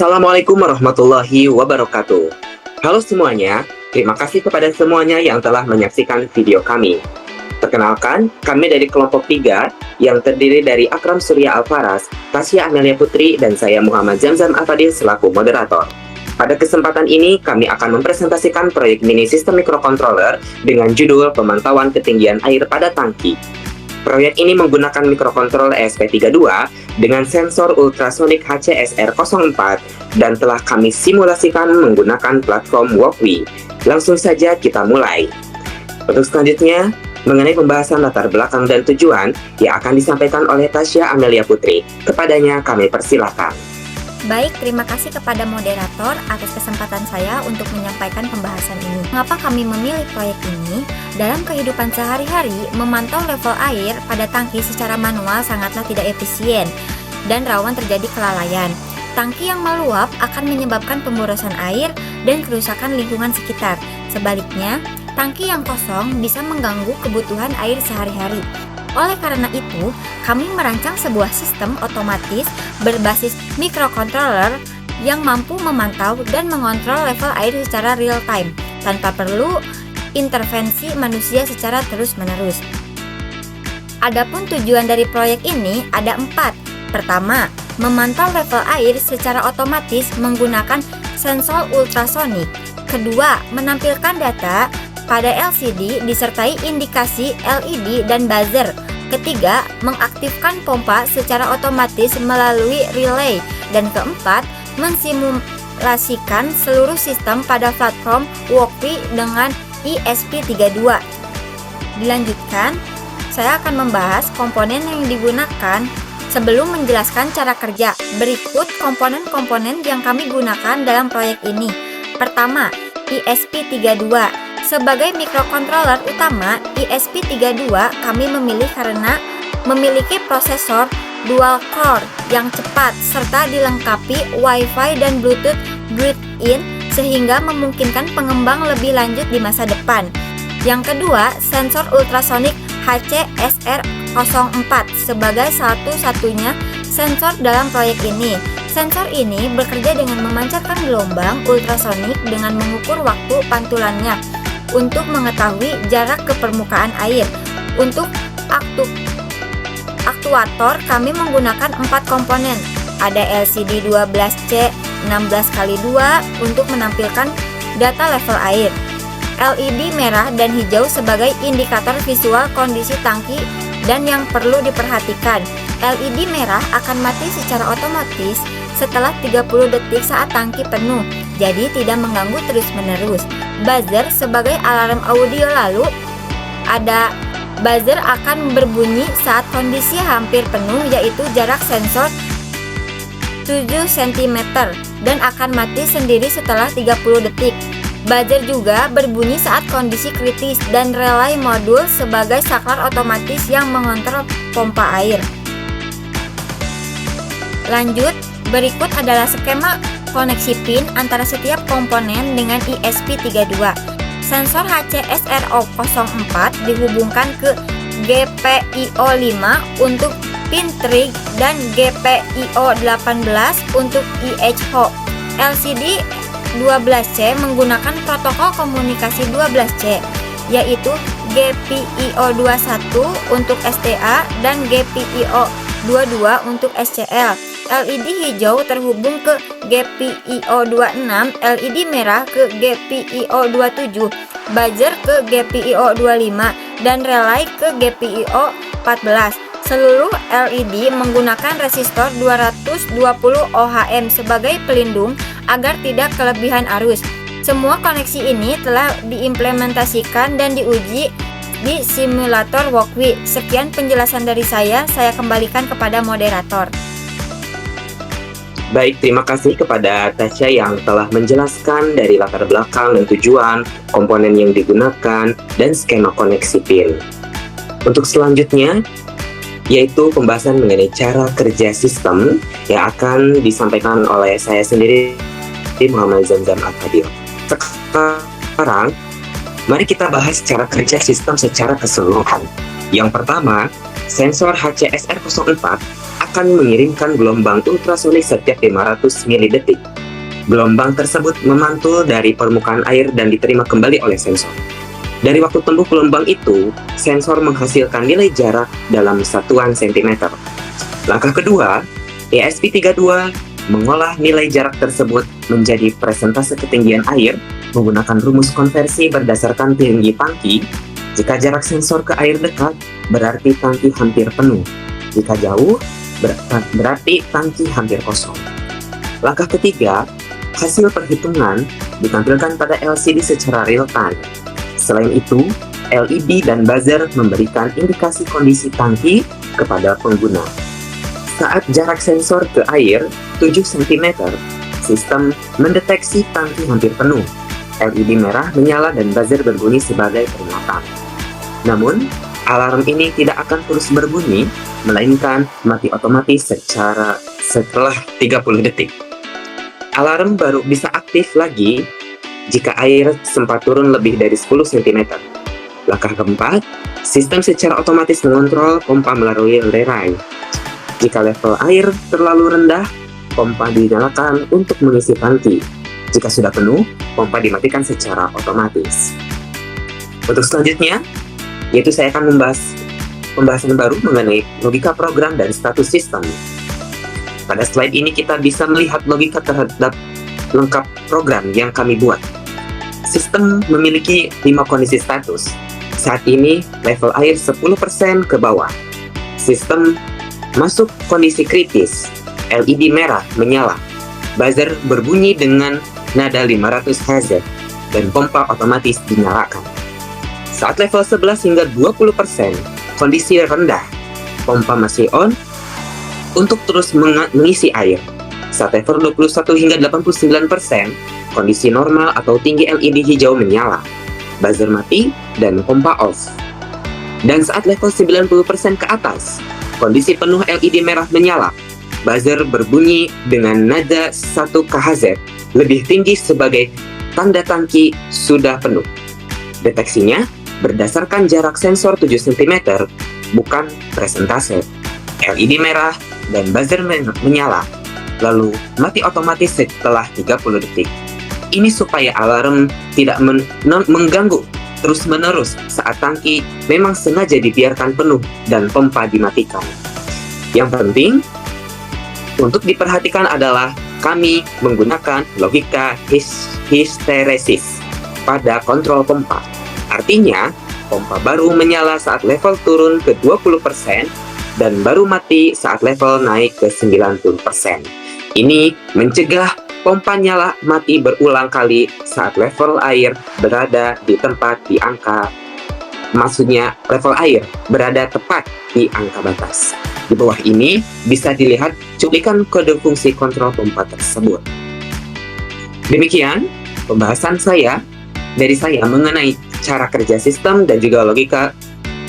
Assalamualaikum warahmatullahi wabarakatuh. Halo semuanya, terima kasih kepada semuanya yang telah menyaksikan video kami. Perkenalkan, kami dari kelompok 3 yang terdiri dari Akram Surya Alfaras, Tasya Amelia Putri, dan saya Muhammad Zamzam Al-Fadil selaku moderator. Pada kesempatan ini, kami akan mempresentasikan proyek mini sistem microcontroller dengan judul Pemantauan Ketinggian Air pada Tangki. Proyek ini menggunakan mikrokontrol ESP32 dengan sensor ultrasonic HCSR04 dan telah kami simulasikan menggunakan platform Walkway. Langsung saja kita mulai. Untuk selanjutnya, mengenai pembahasan latar belakang dan tujuan yang akan disampaikan oleh Tasya Amelia Putri. Kepadanya kami persilakan. Baik, terima kasih kepada moderator atas kesempatan saya untuk menyampaikan pembahasan ini. Mengapa kami memilih proyek ini? Dalam kehidupan sehari-hari, memantau level air pada tangki secara manual sangatlah tidak efisien dan rawan terjadi kelalaian. Tangki yang meluap akan menyebabkan pemborosan air dan kerusakan lingkungan sekitar. Sebaliknya, tangki yang kosong bisa mengganggu kebutuhan air sehari-hari. Oleh karena itu, kami merancang sebuah sistem otomatis berbasis microcontroller yang mampu memantau dan mengontrol level air secara real time tanpa perlu intervensi manusia secara terus-menerus. Adapun tujuan dari proyek ini ada 4. Pertama, memantau level air secara otomatis menggunakan sensor ultrasonik. Kedua, menampilkan data pada LCD disertai indikasi LED dan buzzer. Ketiga, mengaktifkan pompa secara otomatis melalui relay. Dan keempat, mensimulasikan seluruh sistem pada platform Walkway dengan ESP32. Dilanjutkan, saya akan membahas komponen yang digunakan. Sebelum menjelaskan cara kerja, berikut komponen-komponen yang kami gunakan dalam proyek ini. Pertama, ESP32. Sebagai microcontroller utama, ESP32 kami memilih karena memiliki prosesor dual core yang cepat serta dilengkapi Wi-Fi dan Bluetooth built-in sehingga memungkinkan pengembang lebih lanjut di masa depan. Yang kedua, sensor ultrasonic HCSR04 sebagai satu-satunya sensor dalam proyek ini. Sensor ini bekerja dengan memancarkan gelombang ultrasonik dengan mengukur waktu pantulannya untuk mengetahui jarak ke permukaan air. Untuk aktuator kami menggunakan 4 komponen. Ada LCD 12C 16x2 untuk menampilkan data level air, LED merah dan hijau sebagai indikator visual kondisi tangki dan yang perlu diperhatikan. LED merah akan mati secara otomatis setelah 30 detik saat tangki penuh, jadi tidak mengganggu terus-menerus. Buzzer sebagai alarm audio, lalu ada buzzer akan berbunyi saat kondisi hampir penuh, yaitu jarak sensor 7 cm dan akan mati sendiri setelah 30 detik. Buzzer juga berbunyi saat kondisi kritis dan relay modul sebagai saklar otomatis yang mengontrol pompa air. Lanjut, berikut adalah skema koneksi pin antara setiap komponen dengan ESP32. Sensor HCSR04 dihubungkan ke GPIO5 untuk pin trig dan GPIO18 untuk IHO. LCD 12C menggunakan protokol komunikasi 12C, yaitu GPIO21 untuk STA dan GPIO22 untuk SCL. LED hijau terhubung ke GPIO26, LED merah ke GPIO27, buzzer ke GPIO25, dan relay ke GPIO14. Seluruh LED menggunakan resistor 220 ohm sebagai pelindung agar tidak kelebihan arus. Semua koneksi ini telah diimplementasikan dan diuji di simulator Walkway. Sekian penjelasan dari saya kembalikan kepada moderator. Baik, terima kasih kepada Tasya yang telah menjelaskan dari latar belakang dan tujuan, komponen yang digunakan, dan skema koneksi pin. Untuk selanjutnya, yaitu pembahasan mengenai cara kerja sistem yang akan disampaikan oleh saya sendiri, Muhammad Zamzam Al-Fadil. Sekarang, mari kita bahas cara kerja sistem secara keseluruhan. Yang pertama, sensor HCSR04 akan mengirimkan gelombang ultrasonik setiap 500 milidetik. Gelombang tersebut memantul dari permukaan air dan diterima kembali oleh sensor. Dari waktu tempuh gelombang itu, sensor menghasilkan nilai jarak dalam satuan sentimeter. Langkah kedua, ESP32 mengolah nilai jarak tersebut menjadi persentase ketinggian air menggunakan rumus konversi berdasarkan tinggi tangki. Jika jarak sensor ke air dekat, berarti tangki hampir penuh. Jika jauh, berarti tangki hampir kosong. Langkah ketiga, hasil perhitungan ditampilkan pada LCD secara real-time. Selain itu, LED dan buzzer memberikan indikasi kondisi tangki kepada pengguna. Saat jarak sensor ke air 7 cm, sistem mendeteksi tangki hampir penuh. LED merah menyala dan buzzer berbunyi sebagai peringatan. Namun, alarm ini tidak akan terus berbunyi, melainkan mati otomatis setelah 30 detik. Alarm baru bisa aktif lagi jika air sempat turun lebih dari 10 cm. Langkah keempat, sistem secara otomatis mengontrol pompa melalui lerai. Jika level air terlalu rendah, pompa dinyalakan untuk mengisi tangki. Jika sudah penuh, pompa dimatikan secara otomatis. Untuk selanjutnya, yaitu saya akan membahas pembahasan baru mengenai logika program dan status sistem. Pada slide ini kita bisa melihat logika terhadap lengkap program yang kami buat. Sistem memiliki 5 kondisi status. Saat ini level air 10% ke bawah. Sistem masuk kondisi kritis. LED merah menyala. Buzzer berbunyi dengan nada 500 Hz dan pompa otomatis dinyalakan. Saat level 11 hingga 20%, kondisi rendah, pompa masih on untuk terus mengisi air. Saat level 21 hingga 89%, kondisi normal atau tinggi LED hijau menyala, buzzer mati, dan pompa off. Dan saat level 90% ke atas, kondisi penuh LED merah menyala, buzzer berbunyi dengan nada 1 kHz lebih tinggi sebagai tanda tangki sudah penuh. Deteksinya berdasarkan jarak sensor 7 cm, bukan presentase. LED merah dan buzzer menyala, lalu mati otomatis setelah 30 detik. Ini supaya alarm tidak mengganggu terus-menerus saat tangki memang sengaja dibiarkan penuh dan pompa dimatikan. Yang penting untuk diperhatikan adalah kami menggunakan logika histeresis pada kontrol pompa. Artinya, pompa baru menyala saat level turun ke 20% dan baru mati saat level naik ke 90%. Ini mencegah pompa nyala mati berulang kali saat level air berada di tempat di angka, maksudnya level air berada tepat di angka batas. Di bawah ini bisa dilihat cuplikan kode fungsi kontrol pompa tersebut. Demikian pembahasan dari saya mengenai cara kerja sistem dan juga logika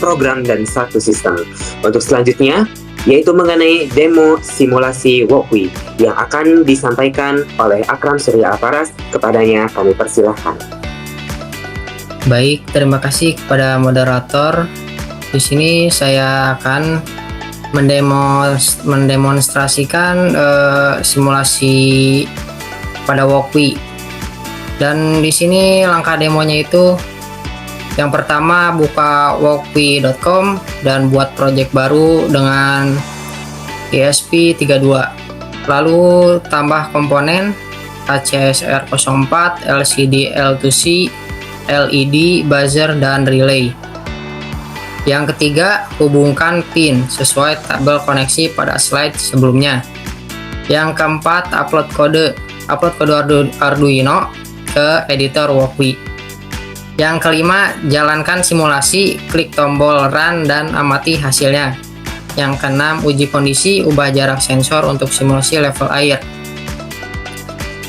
program dan satu sistem. Untuk selanjutnya, yaitu mengenai demo simulasi Walkway yang akan disampaikan oleh Akram Surya Aparas. Kepadanya kami persilahkan. Baik, terima kasih kepada moderator. Di sini saya akan mendemonstrasikan simulasi pada Walkway. Dan di sini langkah demonya itu, yang pertama buka walkway.com dan buat project baru dengan ESP32. Lalu tambah komponen HCSR04, LCD L2C, LED, buzzer, dan relay. Yang ketiga, hubungkan pin sesuai tabel koneksi pada slide sebelumnya. Yang keempat, upload kode Arduino ke editor Walkway. Yang kelima, jalankan simulasi, klik tombol run dan amati hasilnya. Yang keenam, uji kondisi, ubah jarak sensor untuk simulasi level air.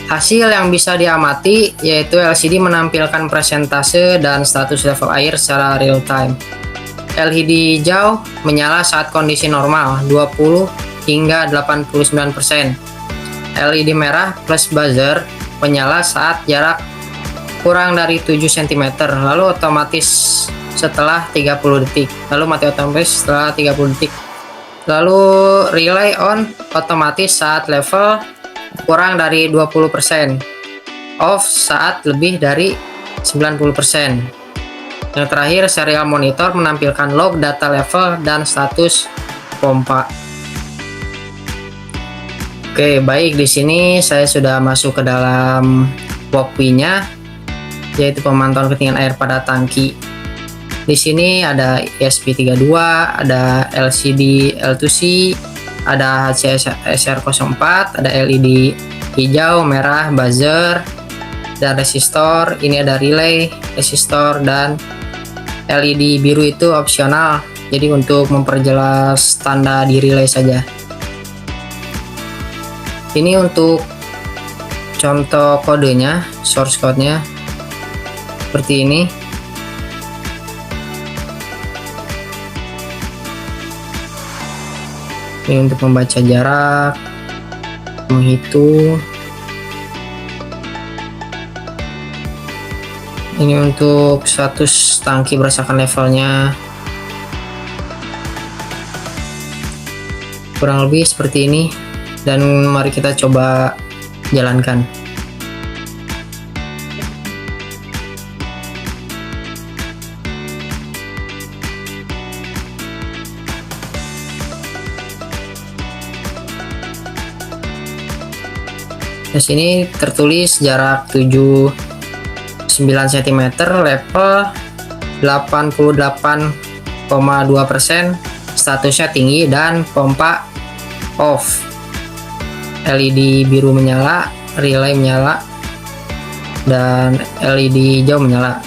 Hasil yang bisa diamati yaitu LCD menampilkan persentase dan status level air secara real time. LED hijau menyala saat kondisi normal 20 hingga 89%. LED merah plus buzzer menyala saat jarak kurang dari 7 cm, lalu otomatis setelah 30 detik. Lalu mati otomatis setelah 30 detik. Lalu relay on otomatis saat level kurang dari 20%, off saat lebih dari 90%. Yang terakhir, serial monitor menampilkan log data level dan status pompa. Oke, baik, di sini saya sudah masuk ke dalam walkway-nya, yaitu pemantauan ketinggian air pada tangki. Di sini ada ESP32, ada LCD L2C, ada HCSR04, ada LED hijau, merah, buzzer, dan resistor. Ini ada relay, resistor, dan LED biru itu opsional. Jadi untuk memperjelas tanda di relay saja. Ini untuk contoh kodenya, source code-nya seperti ini. Ini untuk membaca jarak, menghitung. Ini untuk status tangki berdasarkan levelnya. Kurang lebih seperti ini. Dan mari kita coba jalankan. Di sini tertulis jarak 79 cm, level 88,2%, statusnya tinggi dan pompa off. LED biru menyala, relay menyala, dan LED hijau menyala.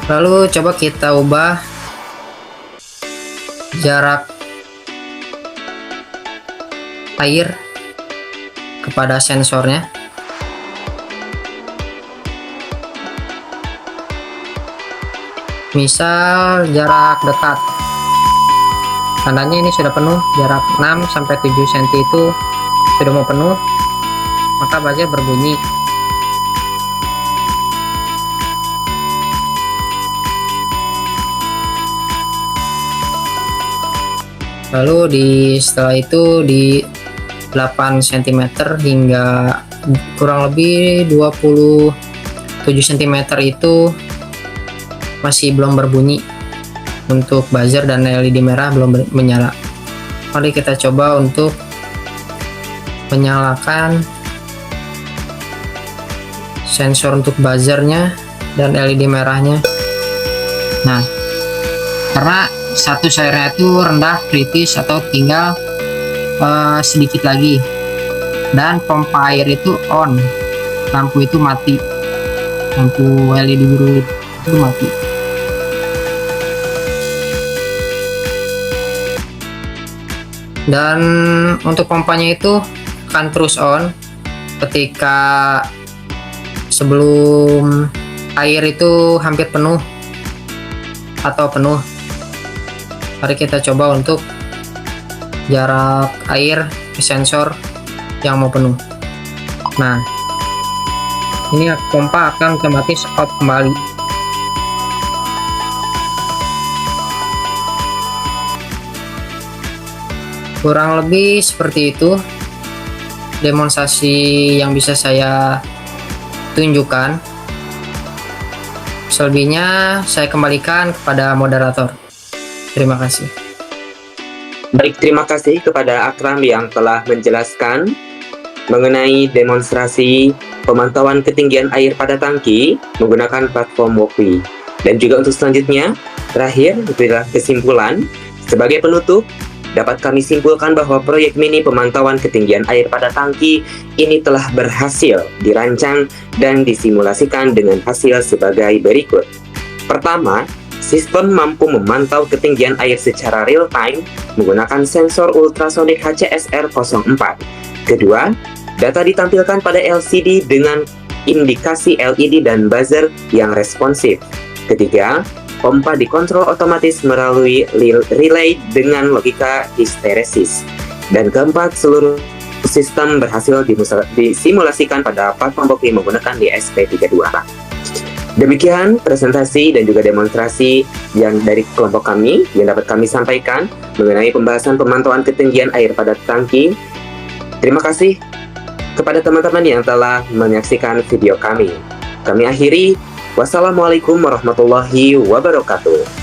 Lalu coba kita ubah jarak air kepada sensornya. Misal jarak dekat, tandanya ini sudah penuh, jarak 6-7 cm itu sudah mau penuh, maka buzzer berbunyi. Lalu setelah itu di 8 cm hingga kurang lebih 27 cm itu masih belum berbunyi. Untuk buzzer dan LED merah belum menyala. Mari kita coba untuk menyalakan sensor untuk buzzernya dan LED merahnya. Nah, karena status airnya itu rendah, kritis, atau tinggal sedikit lagi, dan pompa air itu on, lampu itu mati, lampu LED biru itu mati. Dan untuk pompanya itu akan terus on ketika sebelum air itu hampir penuh atau penuh. Mari kita coba untuk jarak air ke sensor yang mau penuh. Nah, ini pompa akan otomatis off kembali. Kurang lebih seperti itu demonstrasi yang bisa saya tunjukkan. Selebihnya saya kembalikan kepada moderator. Terima kasih. Baik, terima kasih kepada Akram yang telah menjelaskan mengenai demonstrasi pemantauan ketinggian air pada tangki menggunakan platform walkway. Dan juga untuk selanjutnya, terakhir, berilah kesimpulan. Sebagai penutup, dapat kami simpulkan bahwa proyek mini pemantauan ketinggian air pada tangki ini telah berhasil dirancang dan disimulasikan dengan hasil sebagai berikut. Pertama, sistem mampu memantau ketinggian air secara real-time menggunakan sensor ultrasonik HCSR04. Kedua, data ditampilkan pada LCD dengan indikasi LED dan buzzer yang responsif. Ketiga, pompa dikontrol otomatis melalui relay dengan logika histeresis. Dan keempat, seluruh sistem berhasil disimulasikan pada platform walkway menggunakan ESP32. Demikian presentasi dan juga demonstrasi yang dari kelompok kami yang dapat kami sampaikan mengenai pembahasan pemantauan ketinggian air pada tangki. Terima kasih kepada teman-teman yang telah menyaksikan video kami. Kami akhiri. Wassalamualaikum warahmatullahi wabarakatuh.